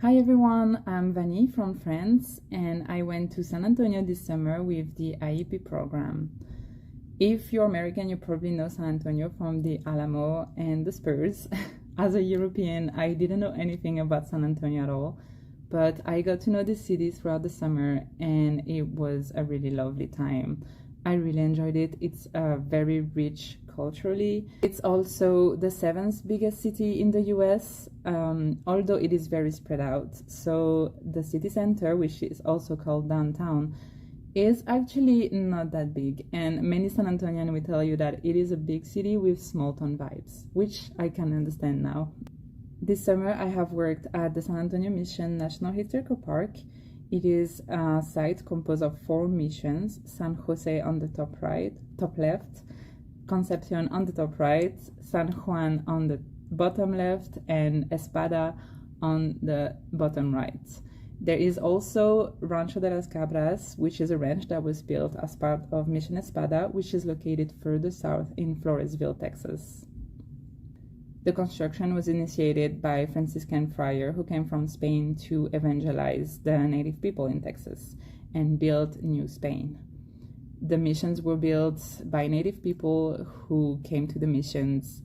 Hi everyone, I'm Vanille from France and I went to San Antonio this summer with the IEP program. If you're American, you probably know San Antonio from the Alamo and the Spurs. As a European, I didn't know anything about San Antonio at all, but I got to know the city throughout the summer and it was a really lovely time. I really enjoyed it. It's very rich culturally. It's also the seventh biggest city in the US, although it is very spread out. So the city center, which is also called downtown, is actually not that big. And many San Antonians will tell you that it is a big city with small town vibes, which I can understand now. This summer I have worked at the San Antonio Mission National Historical Park. It is a site composed of 4 missions: San Jose on the top left, Concepcion on the top right, San Juan on the bottom left, and Espada on the bottom right. There is also Rancho de las Cabras, which is a ranch that was built as part of Mission Espada, which is located further south in Floresville, Texas. The construction was initiated by Franciscan friar who came from Spain to evangelize the native people in Texas and build New Spain. The missions were built by native people who came to the missions.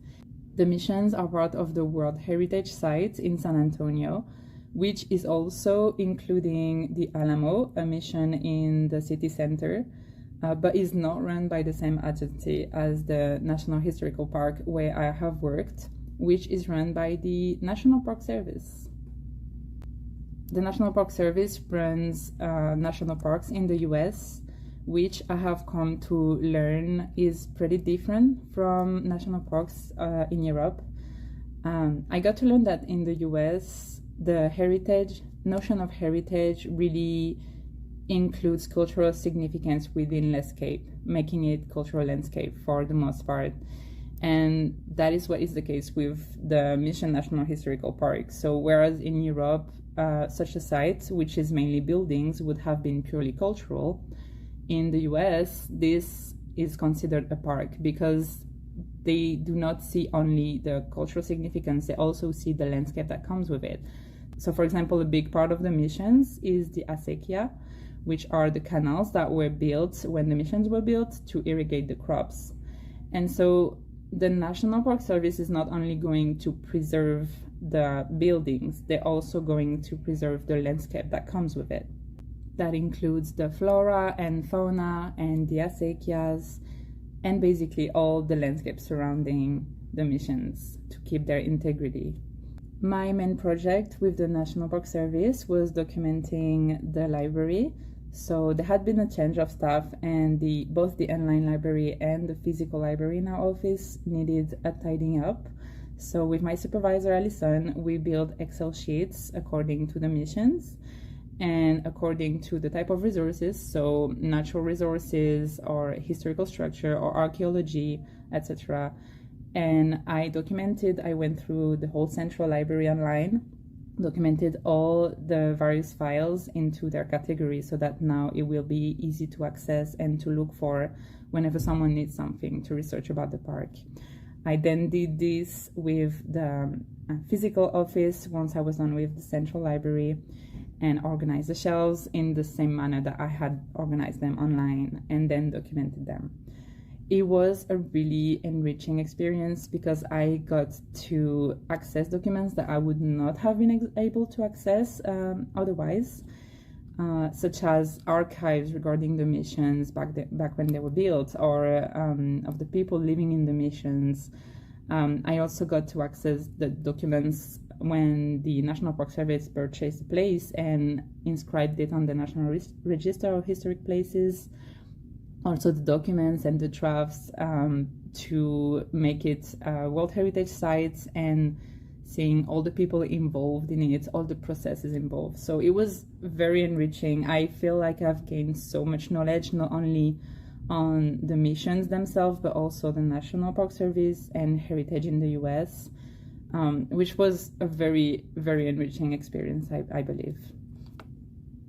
The missions are part of the World Heritage Site in San Antonio, which is also including the Alamo, a mission in the city center, but is not run by the same agency as the National Historical Park where I have worked, which is run by the National Park Service. The National Park Service runs national parks in the US, which I have come to learn is pretty different from national parks in Europe. I got to learn that in the US, the notion of heritage really includes cultural significance within landscape, making it cultural landscape for the most part. And that is what is the case with the Mission National Historical Park. So whereas in Europe, such a site, which is mainly buildings, would have been purely cultural, in the US, this is considered a park because they do not see only the cultural significance, they also see the landscape that comes with it. So for example, a big part of the missions is the acequia, which are the canals that were built when the missions were built to irrigate the crops. And so the National Park Service is not only going to preserve the buildings, they're also going to preserve the landscape that comes with it. That includes the flora and fauna and the acequias and basically all the landscape surrounding the missions to keep their integrity. My main project with the National Park Service was documenting the library. So there had been a change of staff and both the online library and the physical library in our office needed a tidying up. So with my supervisor, Alison, we built Excel sheets according to the missions and according to the type of resources, so natural resources or historical structure or archaeology, etc. And I went through the whole central library online, documented all the various files into their categories so that now it will be easy to access and to look for whenever someone needs something to research about the park. I then did this with the physical office once I was done with the central library and organized the shelves in the same manner that I had organized them online and then documented them. It was a really enriching experience because I got to access documents that I would not have been able to access otherwise, such as archives regarding the missions back when they were built, or of the people living in the missions. I also got to access the documents when the National Park Service purchased the place and inscribed it on the National Register of Historic Places. Also the documents and the drafts to make it a World Heritage Site and seeing all the people involved in it, all the processes involved. So it was very enriching. I feel like I've gained so much knowledge, not only on the missions themselves, but also the National Park Service and heritage in the US, which was a very, very enriching experience, I believe.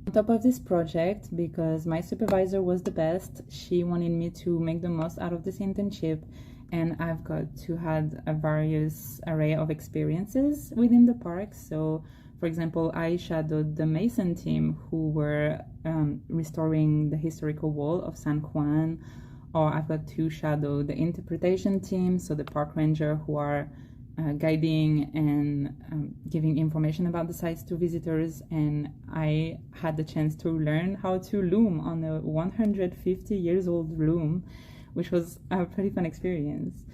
On top of this project, because my supervisor was the best, she wanted me to make the most out of this internship, and I've got to have a various array of experiences within the park. So For example, I shadowed the Mason team who were restoring the historical wall of San Juan, or I've got to shadow the interpretation team, so the park ranger who are guiding and giving information about the sites to visitors. And I had the chance to learn how to loom on a 150 years old loom, which was a pretty fun experience.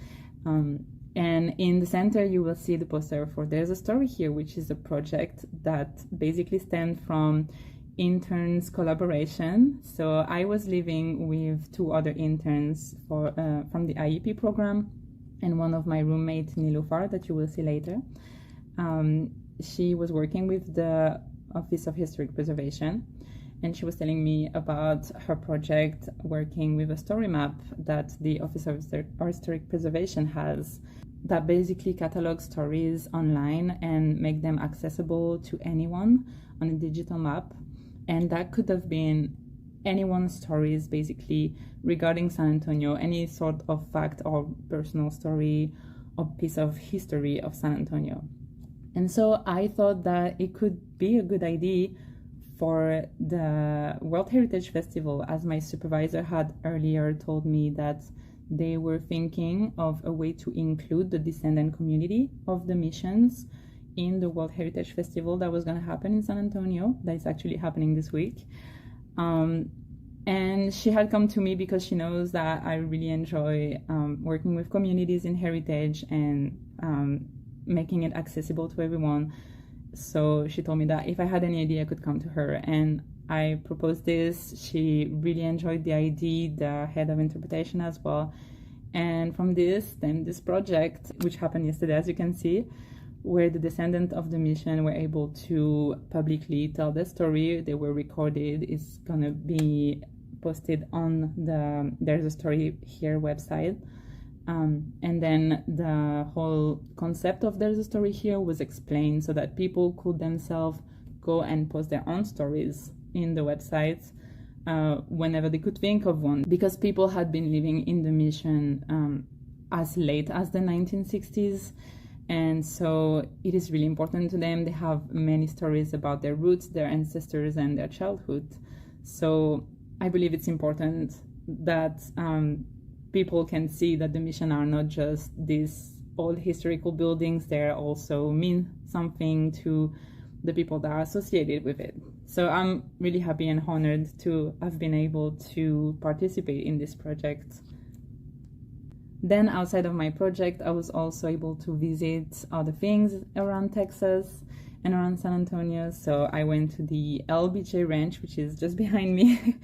And in the center, you will see the poster for There's a Story Here, which is a project that basically stemmed from interns collaboration. So I was living with two other interns from the IEP program, and one of my roommates, Niloufar, that you will see later. She was working with the Office of Historic Preservation, and she was telling me about her project working with a story map that the Office of Historic Preservation has, that basically catalogs stories online and make them accessible to anyone on a digital map. And that could have been anyone's stories, basically, regarding San Antonio, any sort of fact or personal story or piece of history of San Antonio. And so I thought that it could be a good idea for the World Heritage Festival, as my supervisor had earlier told me that they were thinking of a way to include the descendant community of the missions in the World Heritage Festival that was going to happen in San Antonio. That is actually happening this week. And she had come to me because she knows that I really enjoy working with communities in heritage and making it accessible to everyone. So she told me that if I had any idea, I could come to her. And I proposed this. She really enjoyed the idea, the head of interpretation as well. And from this stemmed this project, which happened yesterday, as you can see, where the descendants of the mission were able to publicly tell their story. They were recorded. It's gonna be posted on the There's a Story Here website. And then the whole concept of There's a Story Here was explained so that people could themselves go and post their own stories in the website whenever they could think of one, because people had been living in the mission as late as the 1960s. And so it is really important to them. They have many stories about their roots, their ancestors, and their childhood. So I believe it's important that people can see that the mission are not just these old historical buildings. They also mean something to the people that are associated with it. So I'm really happy and honored to have been able to participate in this project. Then outside of my project, I was also able to visit other things around Texas and around San Antonio. So I went to the LBJ Ranch, which is just behind me,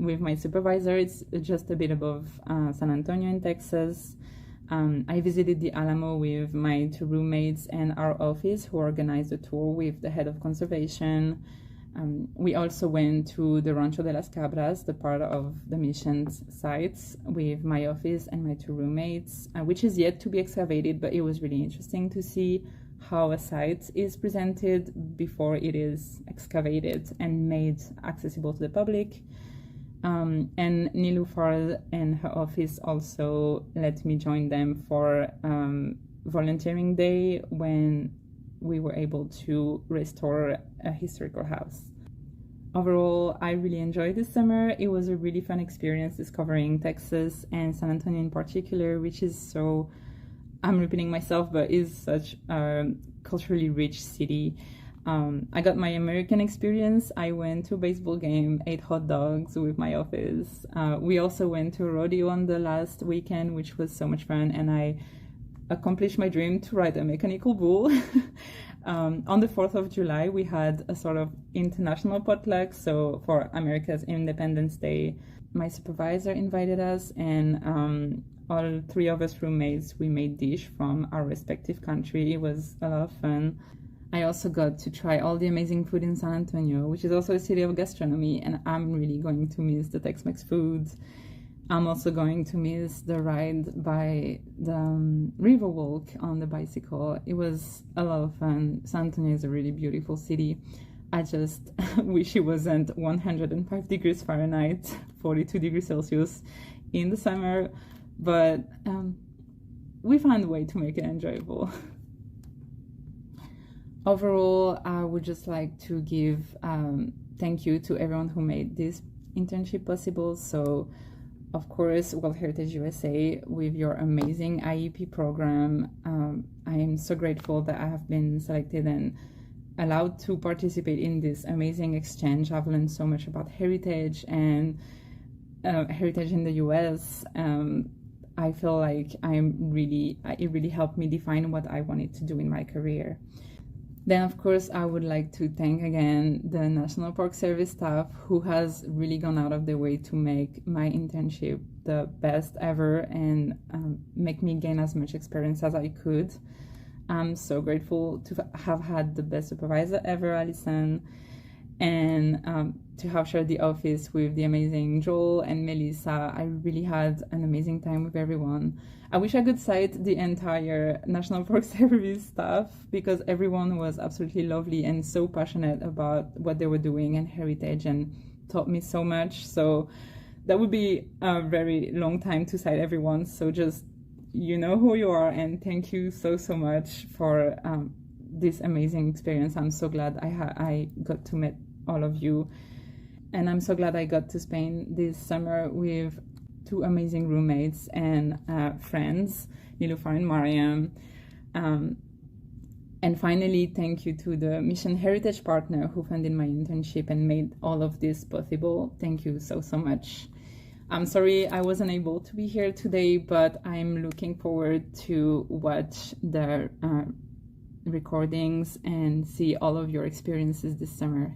with my supervisor. It's just a bit above San Antonio in Texas. I visited the Alamo with my two roommates and our office, who organized a tour with the head of conservation. We also went to the Rancho de las Cabras, the part of the mission's sites, with my office and my two roommates, which is yet to be excavated, but it was really interesting to see how a site is presented before it is excavated and made accessible to the public. And Niloufar and her office also let me join them for volunteering day when we were able to restore a historical house. Overall, I really enjoyed this summer. It was a really fun experience discovering Texas and San Antonio in particular, which is so, I'm repeating myself, but is such a culturally rich city. I got my American experience. I went to a baseball game, ate hot dogs with my office. We also went to a rodeo on the last weekend, which was so much fun, and I accomplished my dream to ride a mechanical bull. On the 4th of July, we had a sort of international potluck. So for America's Independence Day, my supervisor invited us, and all three of us roommates, we made dish from our respective country. It was a lot of fun. I also got to try all the amazing food in San Antonio, which is also a city of gastronomy, and I'm really going to miss the Tex-Mex foods. I'm also going to miss the ride by the river walk on the bicycle. It was a lot of fun. San Antonio is a really beautiful city. I just wish it wasn't 105 degrees Fahrenheit, 42 degrees Celsius in the summer, but we found a way to make it enjoyable. Overall, I would just like to give thank you to everyone who made this internship possible. So, of course, World Heritage USA with your amazing IEP program. I am so grateful that I have been selected and allowed to participate in this amazing exchange. I've learned so much about heritage and heritage in the US. I feel like it really helped me define what I wanted to do in my career. Then, of course, I would like to thank again the National Park Service staff who has really gone out of their way to make my internship the best ever and make me gain as much experience as I could. I'm so grateful to have had the best supervisor ever, Alison, and to have shared the office with the amazing Joel and Melissa. I really had an amazing time with everyone. I wish I could cite the entire National Park Service staff because everyone was absolutely lovely and so passionate about what they were doing and heritage and taught me so much. So that would be a very long time to cite everyone. So just, you know who you are, and thank you so much for this amazing experience. I'm so glad I got to meet all of you, and I'm so glad I got to spend this summer with two amazing roommates and friends, Nilufar and Mariam. And finally, thank you to the Mission Heritage Partner who funded my internship and made all of this possible. Thank you so much. I'm sorry I wasn't able to be here today, but I'm looking forward to watch the recordings and see all of your experiences this summer.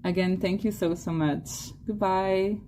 Again, thank you so much. Goodbye.